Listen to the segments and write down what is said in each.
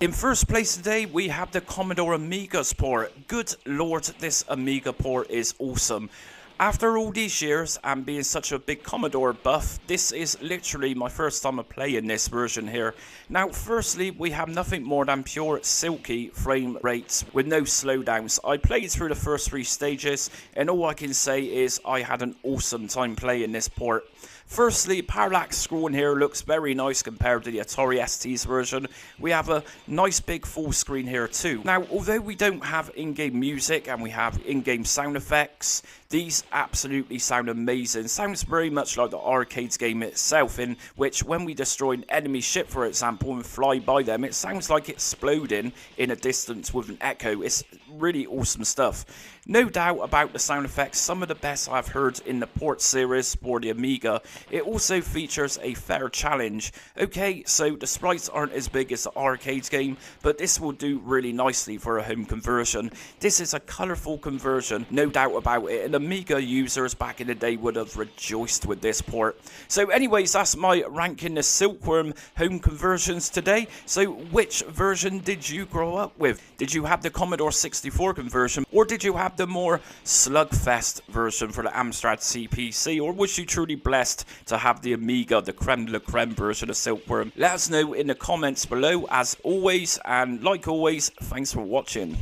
In first place today, we have the Commodore Amiga's port. Good lord, this Amiga port is awesome. After all these years and being such a big Commodore buff, this is literally my first time of playing this version here. Now, firstly, we have nothing more than pure silky frame rates with no slowdowns. I played through the first 3 stages, and all I can say is I had an awesome time playing this port. Firstly, parallax scrolling here looks very nice compared to the Atari ST's version. We have a nice big full screen here too. Now, although we don't have in-game music and we have in-game sound effects, these absolutely sound amazing. Sounds very much like the arcade game itself, in which when we destroy an enemy ship, for example, and fly by them, it sounds like exploding in a distance with an echo. It's really awesome stuff. No doubt about the sound effects, some of the best I've heard in the port series for the Amiga. It also features a fair challenge. Okay, so the sprites aren't as big as the arcade game, but this will do really nicely for a home conversion. This is a colourful conversion, no doubt about it, and Amiga users back in the day would have rejoiced with this port. So anyways, that's my ranking the Silkworm home conversions today. So which version did you grow up with? Did you have the Commodore 64 conversion, or did you have the more slugfest version for the Amstrad CPC, or was you truly blessed to have the Amiga, the creme de la creme version of Silkworm? Let us know in the comments below as always, and like always, thanks for watching.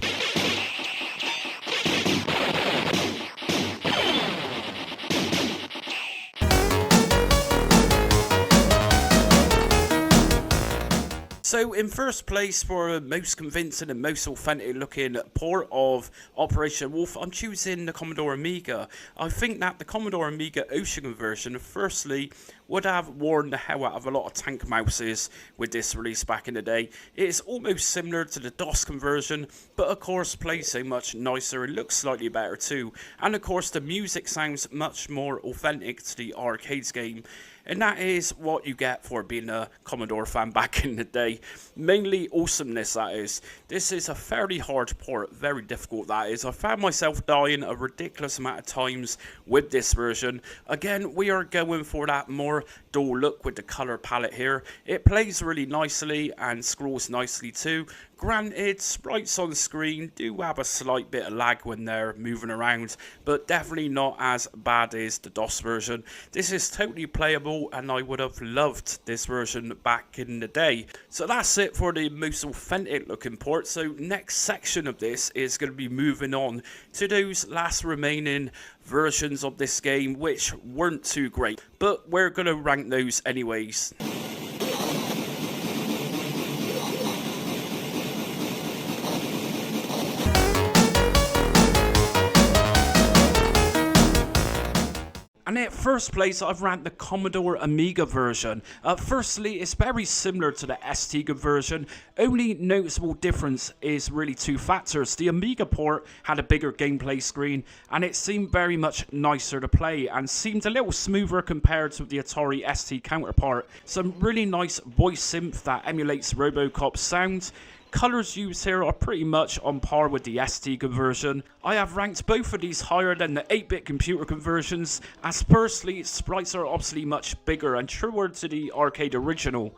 So in first place for the most convincing and most authentic looking port of Operation Wolf, I'm choosing the Commodore Amiga. I think that the Commodore Amiga Ocean conversion firstly would have worn the hell out of a lot of tank mouses with this release back in the day. It is almost similar to the DOS conversion, but of course plays so much nicer and looks slightly better too. And of course the music sounds much more authentic to the arcades game. And that is what you get for being a Commodore fan back in the day. Mainly awesomeness, that is. This is a fairly hard port, very difficult that is. I found myself dying a ridiculous amount of times with this version. Again, we are going for that more dull look with the colour palette here. It plays really nicely and scrolls nicely too. Granted, sprites on screen do have a slight bit of lag when they're moving around, but definitely not as bad as the DOS version. This is totally playable, and I would have loved this version back in the day. So that's it for the most authentic looking port. So next section of this is going to be moving on to those last remaining versions of this game which weren't too great, but we're going to rank those anyways. And at first place, I've ranked the Commodore Amiga version. Firstly, it's very similar to the ST conversion. Only noticeable difference is really 2 factors. The Amiga port had a bigger gameplay screen, and it seemed very much nicer to play, and seemed a little smoother compared to the Atari ST counterpart. Some really nice voice synth that emulates Robocop sound. Colours used here are pretty much on par with the ST conversion. I have ranked both of these higher than the 8-bit computer conversions, as firstly, sprites are obviously much bigger and truer to the arcade original.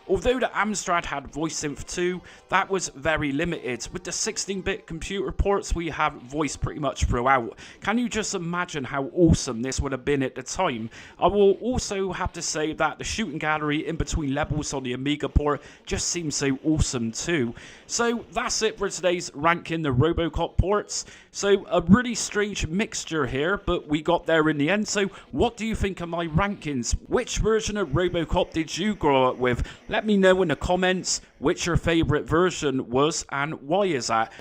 Although the Amstrad had voice synth too, that was very limited. With the 16-bit computer ports, we have voice pretty much throughout. Can you just imagine how awesome this would have been at the time? I will also have to say that the shooting gallery in between levels on the Amiga port just seems so awesome too. So that's it for today's ranking the Robocop ports. So a really strange mixture here, but we got there in the end. So what do you think of my rankings? Which version of Robocop did you grow up with? Let me know in the comments which your favourite version was and why is that.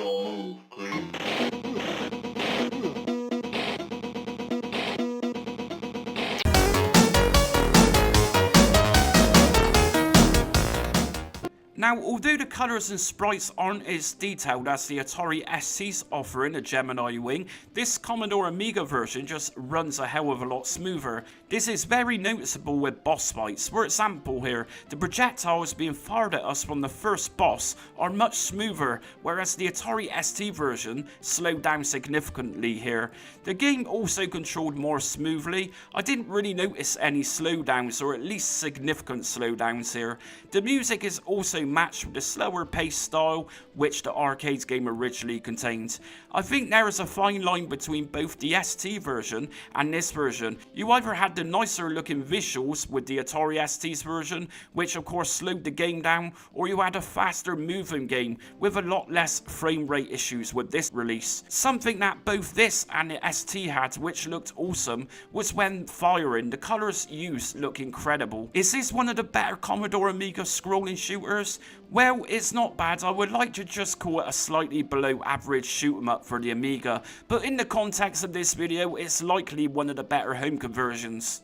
Now, although the colours and sprites aren't as detailed as the Atari ST's offering, a Gemini Wing, this Commodore Amiga version just runs a hell of a lot smoother. This is very noticeable with boss fights. For example here, the projectiles being fired at us from the first boss are much smoother, whereas the Atari ST version slowed down significantly here. The game also controlled more smoothly. I didn't really notice any slowdowns, or at least significant slowdowns here. The music is also matched with the slower paced style which the arcade game originally contained. I think there is a fine line between both the ST version and this version. You either had the nicer looking visuals with the Atari ST's version, which of course slowed the game down, or you had a faster moving game with a lot less frame rate issues with this release. Something that both this and the ST had, which looked awesome, was when firing, the colours used look incredible. Is this one of the better Commodore Amiga scrolling shooters? Well, it's not bad. I would like to just call it a slightly below average shoot 'em up for the Amiga, but in the context of this video, it's likely one of the better home conversions.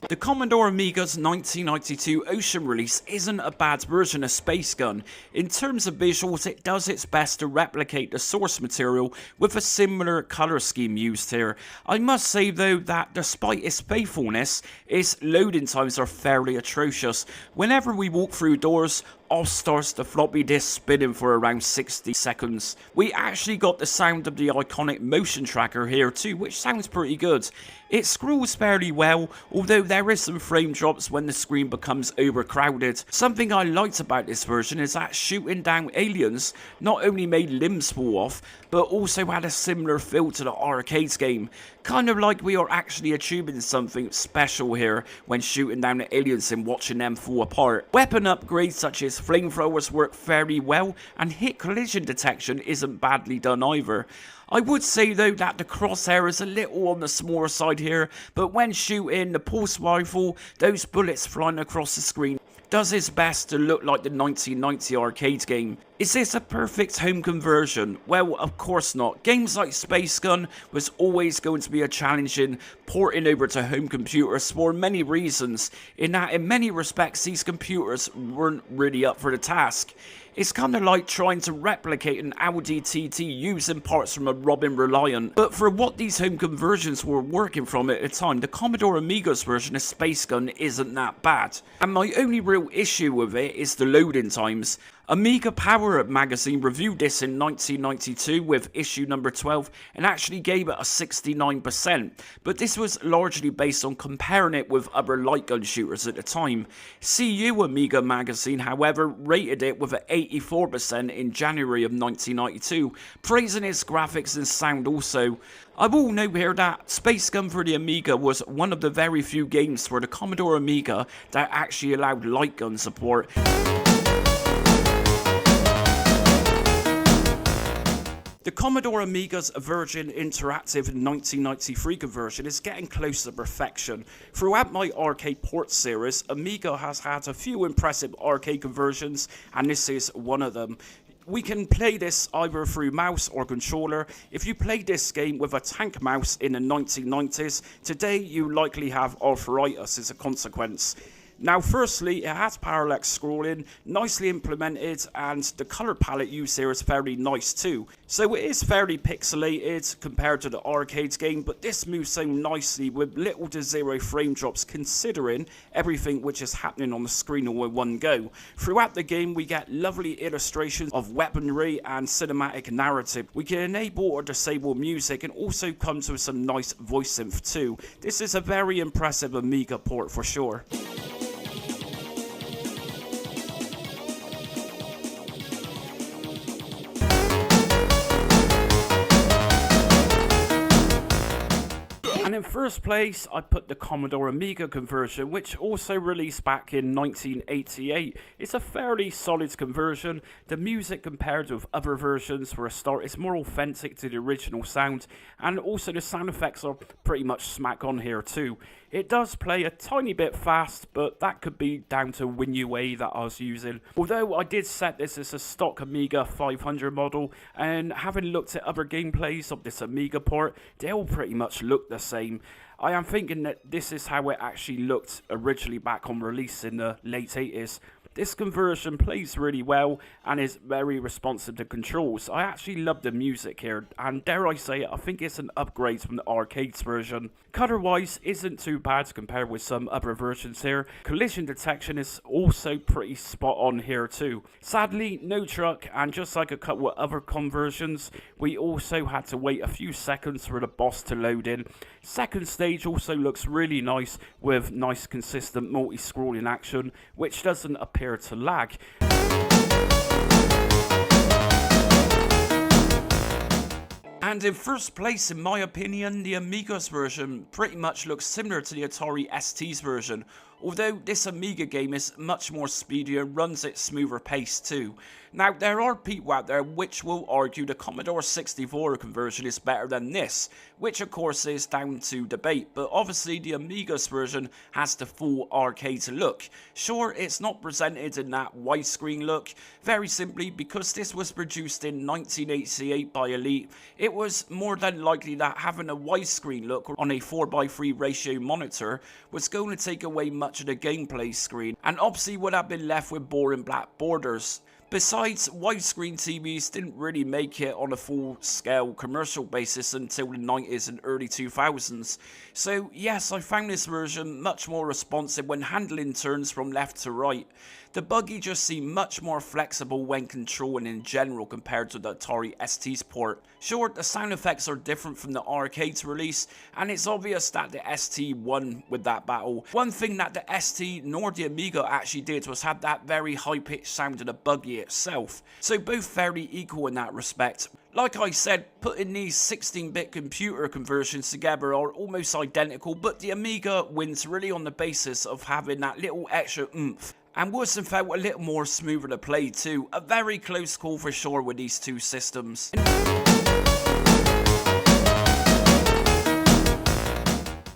The Commodore Amiga's 1992 Ocean release isn't a bad version of Space Gun. In terms of visuals, it does its best to replicate the source material with a similar colour scheme used here. I must say though that despite its faithfulness, its loading times are fairly atrocious. Whenever we walk through doors, off starts the floppy disk spinning for around 60 seconds. We actually got the sound of the iconic motion tracker here too, which sounds pretty good. It scrolls fairly well, although there is some frame drops when the screen becomes overcrowded. Something I liked about this version is that shooting down aliens not only made limbs fall off, but also had a similar feel to the arcade game. Kind of like we are actually achieving something special here when shooting down the aliens and watching them fall apart. Weapon upgrades such as flamethrowers work very well, and hit collision detection isn't badly done either. I would say though that the crosshair is a little on the smaller side here, but when shooting the pulse rifle, those bullets flying across the screen does its best to look like the 1990 arcade game. Is this a perfect home conversion? Well, of course not. Games like Space Gun was always going to be a challenge in porting over to home computers for many reasons, in that in many respects these computers weren't really up for the task. It's kind of like trying to replicate an Audi TT using parts from a Robin Reliant. But for what these home conversions were working from at the time, the Commodore Amiga's version of Space Gun isn't that bad. And my only real issue with it is the loading times. Amiga Power Up magazine reviewed this in 1992 with issue number 12 and actually gave it a 69%, but this was largely based on comparing it with other light gun shooters at the time. CU Amiga magazine, however, rated it with an 84% in January of 1992, praising its graphics and sound also. I will note here that Space Gun for the Amiga was one of the very few games for the Commodore Amiga that actually allowed light gun support. The Commodore Amiga's Virgin Interactive 1993 conversion is getting close to perfection. Throughout my arcade port series, Amiga has had a few impressive arcade conversions, and this is one of them. We can play this either through mouse or controller. If you played this game with a tank mouse in the 1990s, today you likely have arthritis as a consequence. Now firstly, it has parallax scrolling, nicely implemented, and the colour palette used here is very nice too. So it is fairly pixelated compared to the arcade game, but this moves so nicely with little to zero frame drops considering everything which is happening on the screen all in one go. Throughout the game we get lovely illustrations of weaponry and cinematic narrative. We can enable or disable music and also comes with some nice voice synth too. This is a very impressive Amiga port for sure. And in first place, I put the Commodore Amiga conversion, which also released back in 1988. It's a fairly solid conversion. The music compared with other versions, for a start, is more authentic to the original sound, and also the sound effects are pretty much smack on here too. It does play a tiny bit fast, but that could be down to WinUA that I was using. Although I did set this as a stock Amiga 500 model, and having looked at other gameplays of this Amiga port, they all pretty much look the same. I am thinking that this is how it actually looked originally back on release in the late 80s. This conversion plays really well and is very responsive to controls. I actually love the music here, and dare I say it, I think it's an upgrade from the arcades version. Color-wise isn't too bad compared with some other versions here. Collision detection is also pretty spot on here too. Sadly, no truck, and just like a couple of other conversions, we also had to wait a few seconds for the boss to load in. Second stage also looks really nice with nice consistent multi-scrolling action, which doesn't appear to lag. And in first place, in my opinion, the Amiga's version pretty much looks similar to the Atari ST's version, although this Amiga game is much more speedier and runs at smoother pace too. Now, there are people out there which will argue the Commodore 64 conversion is better than this, which of course is down to debate, but obviously the Amiga's version has the full arcade look. Sure, it's not presented in that widescreen look, very simply because this was produced in 1988 by Elite. It was more than likely that having a widescreen look on a 4:3 ratio monitor was going to take away much of the gameplay screen, and obviously would have been left with boring black borders. Besides, widescreen TVs didn't really make it on a full-scale commercial basis until the 90s and early 2000s. So yes, I found this version much more responsive when handling turns from left to right. The buggy just seemed much more flexible when controlling in general compared to the Atari ST's port. Sure, the sound effects are different from the arcade's release, and it's obvious that the ST won with that battle. One thing that the ST nor the Amiga actually did was have that very high-pitched sound of the buggy itself. So both fairly equal in that respect. Like I said, putting these 16-bit computer conversions together are almost identical, but the Amiga wins really on the basis of having that little extra oomph. And Woodson felt a little more smoother to play too. A very close call for sure with these two systems.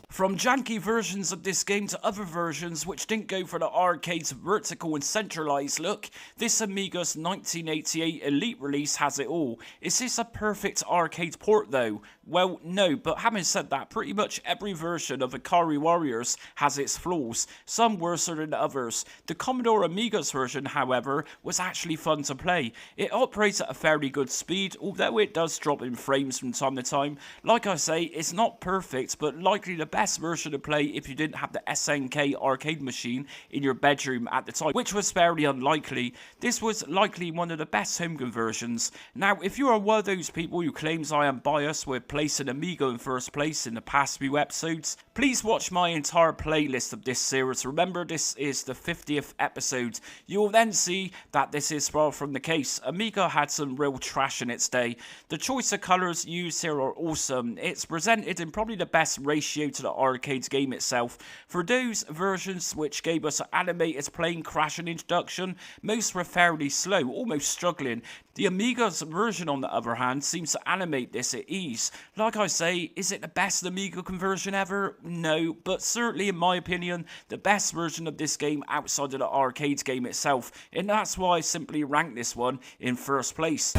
From janky versions of this game to other versions which didn't go for the arcade's vertical and centralized look, this Amiga's 1988 Elite release has it all. Is this a perfect arcade port though? Well, no, but having said that, pretty much every version of Ikari Warriors has its flaws, some worse than others. The Commodore Amiga's version, however, was actually fun to play. It operates at a fairly good speed, although it does drop in frames from time to time. Like I say, it's not perfect, but likely the best version to play if you didn't have the SNK arcade machine in your bedroom at the time, which was fairly unlikely. This was likely one of the best home conversions. Now, if you are one of those people who claims I am biased with placing Amiga in first place in the past few episodes, please watch my entire playlist of this series. Remember, this is the 50th episode. You will then see that this is far from the case. Amiga had some real trash in its day. The choice of colours used here are awesome. It's presented in probably the best ratio to the arcade game itself. For those versions which gave us an animated plane crashing introduction, most were fairly slow, almost struggling. The Amiga's version, on the other hand, seems to animate this at ease. Like I say, is it the best Amiga conversion ever? No, but certainly in my opinion, the best version of this game outside of the arcade game itself, and that's why I simply rank this one in first place.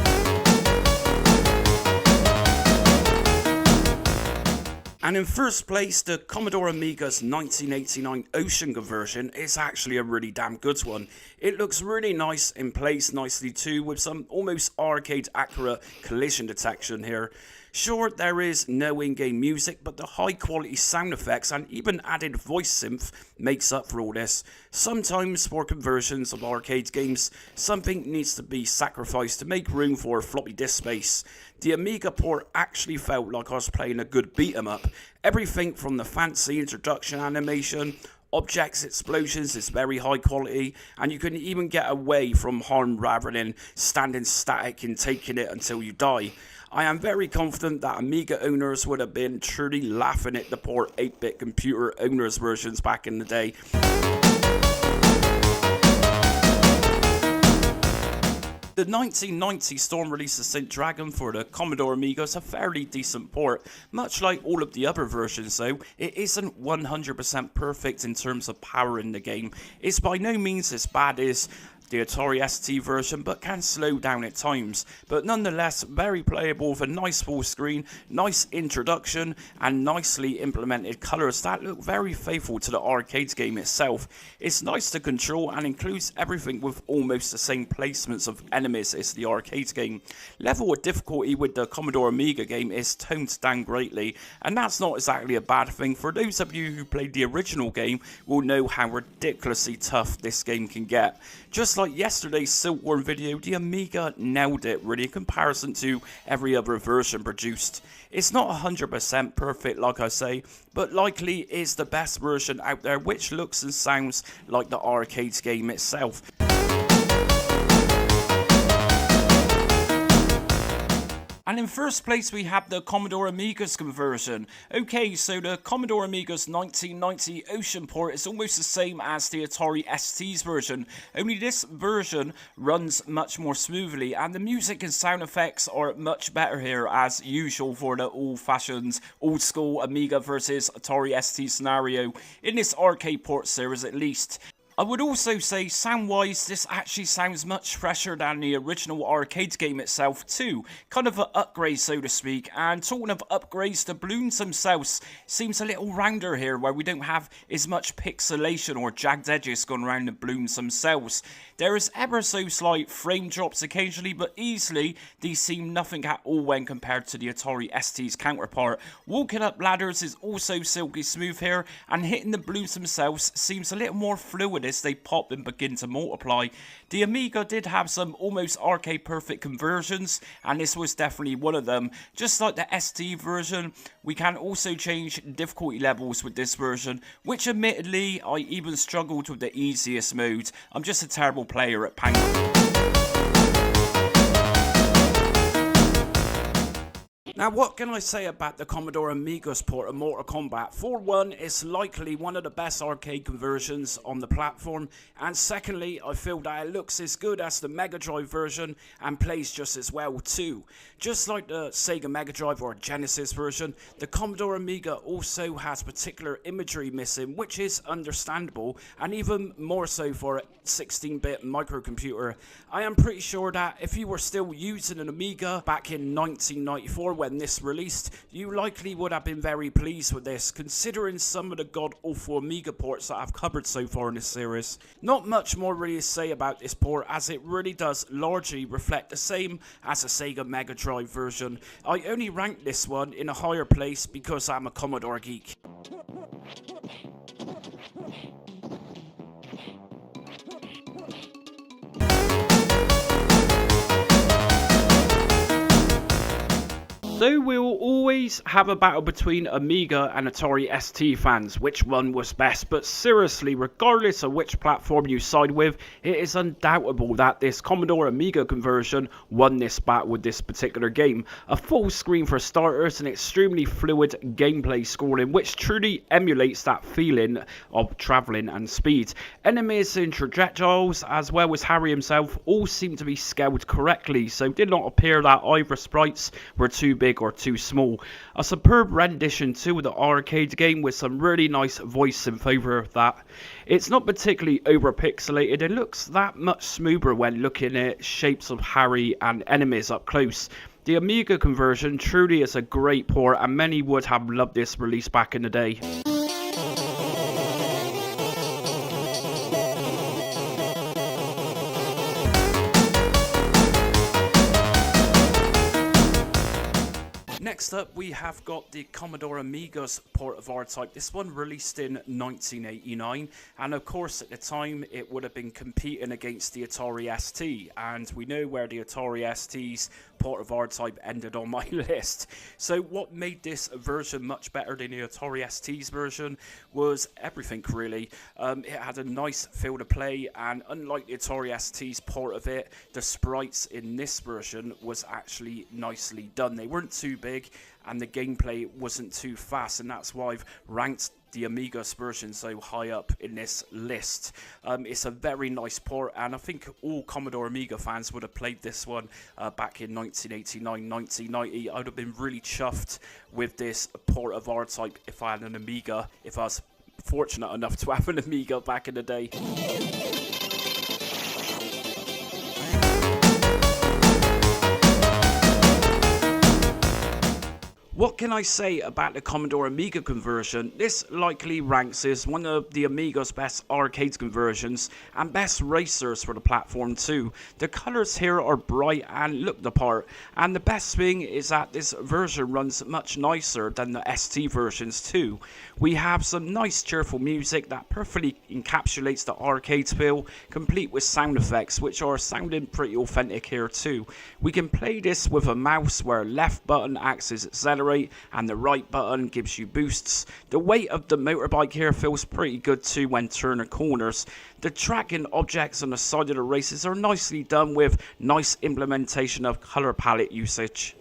And in first place, the Commodore Amiga's 1989 Ocean conversion is actually a really damn good one. It looks really nice and plays nicely too, with some almost arcade accurate collision detection here. Sure, there is no in-game music, but the high quality sound effects and even added voice synth makes up for all this. Sometimes for conversions of arcade games, something needs to be sacrificed to make room for floppy disk space. The Amiga port actually felt like I was playing a good beat 'em up. Everything from the fancy introduction animation, objects, explosions is very high quality, and you can even get away from harm rather than standing static and taking it until you die. I am very confident that Amiga owners would have been truly laughing at the poor 8-bit computer owners versions back in the day. The 1990 Storm release of St. Dragon for the Commodore Amiga is a fairly decent port. Much like all of the other versions though, it isn't 100% perfect in terms of power in the game. It's by no means as bad as the Atari ST version, but can slow down at times, but nonetheless very playable with a nice full screen, nice introduction and nicely implemented colours that look very faithful to the arcade game itself. It's nice to control and includes everything with almost the same placements of enemies as the arcade game. Level of difficulty with the Commodore Amiga game is toned down greatly, and that's not exactly a bad thing. For those of you who played the original game will know how ridiculously tough this game can get. Just like yesterday's Silkworm video, the Amiga nailed it really in comparison to every other version produced. It's not 100% perfect like I say, but likely is the best version out there which looks and sounds like the arcade game itself. And in first place we have the Commodore Amiga's conversion. Okay, so the Commodore Amiga's 1990 Ocean port is almost the same as the Atari ST's version, only this version runs much more smoothly and the music and sound effects are much better here as usual for the old-fashioned, old-school Amiga versus Atari ST scenario, in this arcade port series at least. I would also say, sound-wise, this actually sounds much fresher than the original arcade game itself too. Kind of an upgrade, so to speak. And talking of upgrades, the balloons themselves seems a little rounder here, where we don't have as much pixelation or jagged edges going around the balloons themselves. There is ever so slight frame drops occasionally, but easily these seem nothing at all when compared to the Atari ST's counterpart. Walking up ladders is also silky smooth here, and hitting the balloons themselves seems a little more fluid as they pop and begin to multiply. The Amiga did have some almost arcade perfect conversions, and this was definitely one of them. Just like the ST version, we can also change difficulty levels with this version, which admittedly I even struggled with the easiest mode. I'm just a terrible player at Penguin. Now, what can I say about the Commodore Amiga's port of Mortal Kombat? For one, it's likely one of the best arcade conversions on the platform, and secondly, I feel that it looks as good as the Mega Drive version and plays just as well too. Just like the Sega Mega Drive or Genesis version, the Commodore Amiga also has particular imagery missing, which is understandable, and even more so for a 16-bit microcomputer. I am pretty sure that if you were still using an Amiga back in 1994 when this released, you likely would have been very pleased with this, considering some of the god-awful Amiga ports that I've covered so far in this series. Not much more really to say about this port, as it really does largely reflect the same as the Sega Mega Drive version. I only rank this one in a higher place because I'm a Commodore geek. So we will always have a battle between Amiga and Atari ST fans, which one was best, but seriously, regardless of which platform you side with, it is undoubtable that this Commodore Amiga conversion won this battle with this particular game. A full screen for starters, and extremely fluid gameplay scoring, which truly emulates that feeling of travelling and speed. Enemies and projectiles, as well as Harrier himself, all seem to be scaled correctly, so it did not appear that either sprites were too big or too small. A superb rendition too of the arcade game with some really nice voice in favour of that. It's not particularly over pixelated, it looks that much smoother when looking at shapes of Harry and enemies up close. The Amiga conversion truly is a great port, and many would have loved this release back in the day. Next up, we have got the Commodore Amiga's port of R-Type. This one released in 1989, and of course at the time it would have been competing against the Atari ST, and we know where the Atari ST's port of R-Type ended on my list. So what made this version much better than the Atari ST's version was everything really. It had a nice feel to play, and unlike the Atari ST's port of it, the sprites in this version was actually nicely done. They weren't too big, and the gameplay wasn't too fast, and that's why I've ranked the Amiga's version so high up in this list. It's a very nice port, and I think all Commodore Amiga fans would have played this one back in 1989, 1990. I would have been really chuffed with this port of R-Type if I had an Amiga, if I was fortunate enough to have an Amiga back in the day. What can I say about the Commodore Amiga conversion? This likely ranks as one of the Amiga's best arcade conversions and best racers for the platform too. The colours here are bright and look the part, and the best thing is that this version runs much nicer than the ST versions too. We have some nice cheerful music that perfectly encapsulates the arcade feel, complete with sound effects which are sounding pretty authentic here too. We can play this with a mouse where left button acts as accelerator and the right button gives you boosts. The weight of the motorbike here feels pretty good too when turning corners. The tracking objects on the side of the races are nicely done with nice implementation of colour palette usage.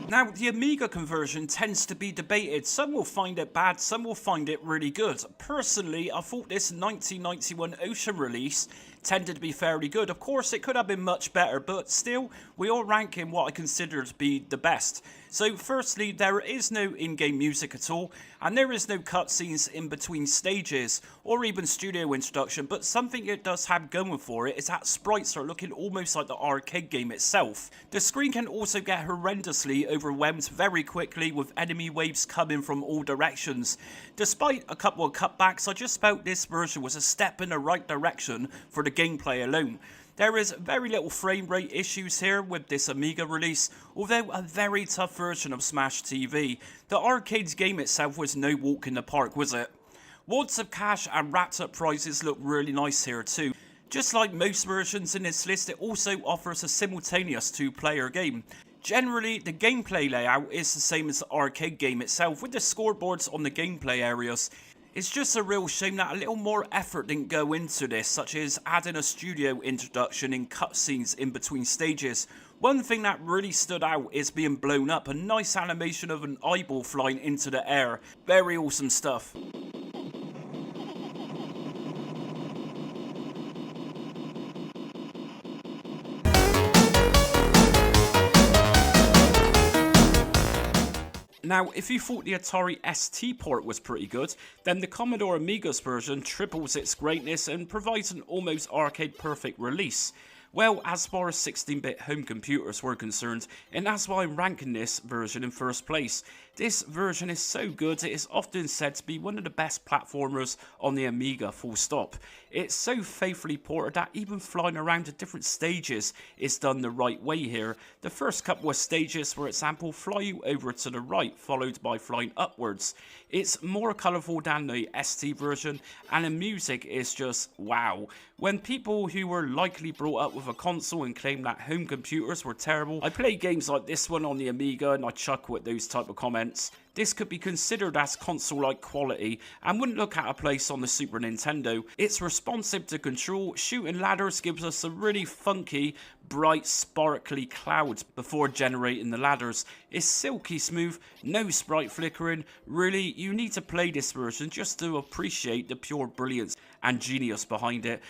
Now, the Amiga conversion tends to be debated. Some will find it bad, some will find it really good. Personally, I thought this 1991 Ocean release tended to be fairly good. Of course, it could have been much better, but still, we all rank in what I consider to be the best. So, firstly, there is no in-game music at all, and there is no cutscenes in between stages, or even studio introduction, but something it does have going for it is that sprites are looking almost like the arcade game itself. The screen can also get horrendously overwhelmed very quickly with enemy waves coming from all directions. Despite a couple of cutbacks, I just felt this version was a step in the right direction for the gameplay alone. There is very little frame rate issues here with this Amiga release, although a very tough version of Smash TV. The arcade's game itself was no walk in the park, was it? Wads of cash and wrapped up prizes look really nice here too. Just like most versions in this list, it also offers a simultaneous two-player game. Generally, the gameplay layout is the same as the arcade game itself, with the scoreboards on the gameplay areas. It's just a real shame that a little more effort didn't go into this, such as adding a studio introduction in cutscenes in between stages. One thing that really stood out is being blown up, a nice animation of an eyeball flying into the air. Very awesome stuff. Now, if you thought the Atari ST port was pretty good, then the Commodore Amiga's version triples its greatness and provides an almost arcade-perfect release. Well, as far as 16-bit home computers were concerned, and that's why I'm ranking this version in first place. This version is so good it is often said to be one of the best platformers on the Amiga, full stop. It's so faithfully ported that even flying around to different stages is done the right way here. The first couple of stages, for example, fly you over to the right, followed by flying upwards. It's more colourful than the ST version, and the music is just wow. When people who were likely brought up with a console and claimed that home computers were terrible, I play games like this one on the Amiga and I chuckle at those type of comments. This could be considered as console-like quality and wouldn't look at a place on the Super Nintendo. It's responsive to control, shooting ladders gives us a really funky, bright, sparkly cloud before generating the ladders. It's silky smooth, no sprite flickering. Really, you need to play this version just to appreciate the pure brilliance and genius behind it.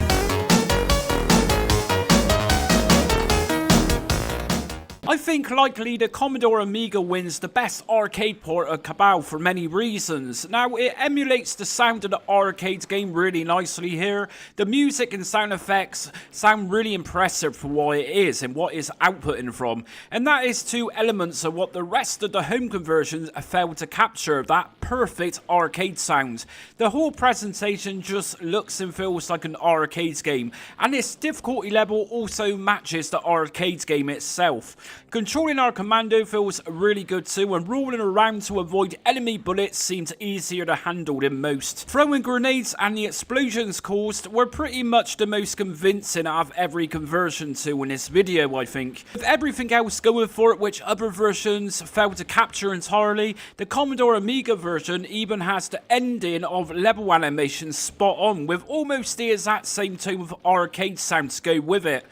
I think likely the Commodore Amiga wins the best arcade port of Cabal for many reasons. Now, it emulates the sound of the arcade game really nicely here. The music and sound effects sound really impressive for what it is and what it's outputting from. And that is two elements of what the rest of the home conversions failed to capture, that perfect arcade sound. The whole presentation just looks and feels like an arcade game, and its difficulty level also matches the arcade game itself. Controlling our commando feels really good too, and rolling around to avoid enemy bullets seemed easier to handle than most. Throwing grenades and the explosions caused were pretty much the most convincing out of every conversion to in this video, I think. With everything else going for it, which other versions failed to capture entirely, the Commodore Amiga version even has the ending of level animation spot on, with almost the exact same tone of arcade sound to go with it.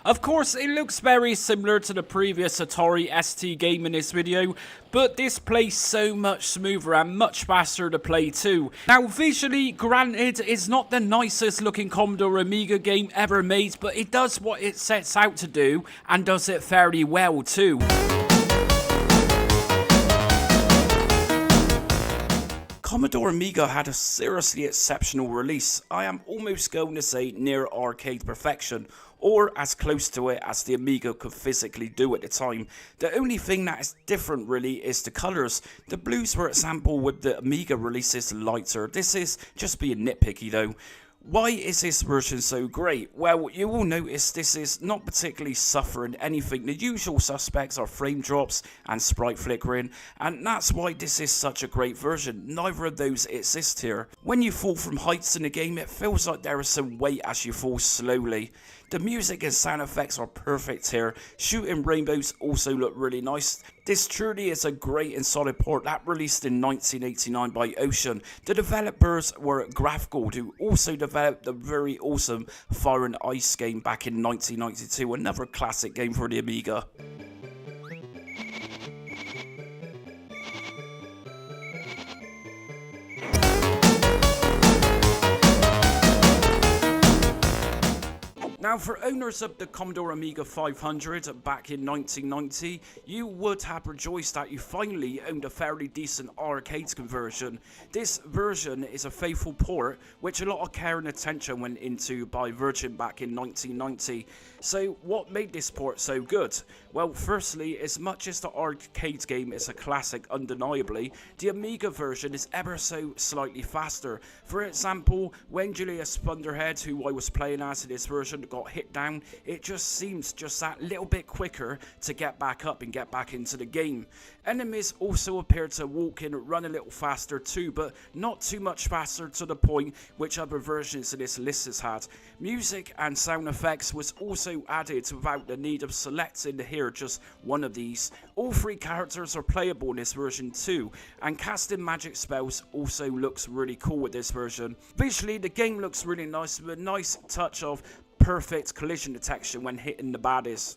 Of course, it looks very similar to the previous Atari ST game in this video, but this plays so much smoother and much faster to play too. Now, visually, granted, it's not the nicest looking Commodore Amiga game ever made, but it does what it sets out to do, and does it fairly well too. Commodore Amiga had a seriously exceptional release. I am almost going to say near arcade perfection, or as close to it as the Amiga could physically do at the time. The only thing that is different really is the colours. The blues, for example, with the Amiga releases lighter. This is just being nitpicky though. Why is this version so great? Well, you will notice this is not particularly suffering anything. The usual suspects are frame drops and sprite flickering, and that's why this is such a great version. Neither of those exist here. When you fall from heights in the game, it feels like there is some weight as you fall slowly. The music and sound effects are perfect here. Shooting rainbows also look really nice. This truly is a great and solid port that released in 1989 by Ocean. The developers were Graphical, who also developed the very awesome Fire and Ice game back in 1992, another classic game for the Amiga. Now, for owners of the Commodore Amiga 500 back in 1990, you would have rejoiced that you finally owned a fairly decent arcade conversion. This version is a faithful port, which a lot of care and attention went into by Virgin back in 1990. So what made this port so good? Well, firstly, as much as the arcade game is a classic undeniably, the Amiga version is ever so slightly faster. For example, when Julius Thunderhead, who I was playing as in this version, got hit down, it just seems just that little bit quicker to get back up and get back into the game. Enemies also appear to walk in and run a little faster too, but not too much faster to the point which other versions of this list has had. Music and sound effects was also added without the need of selecting here just one of these. All three characters are playable in this version too, and casting magic spells also looks really cool with this version. Visually, the game looks really nice with a nice touch of perfect collision detection when hitting the baddies.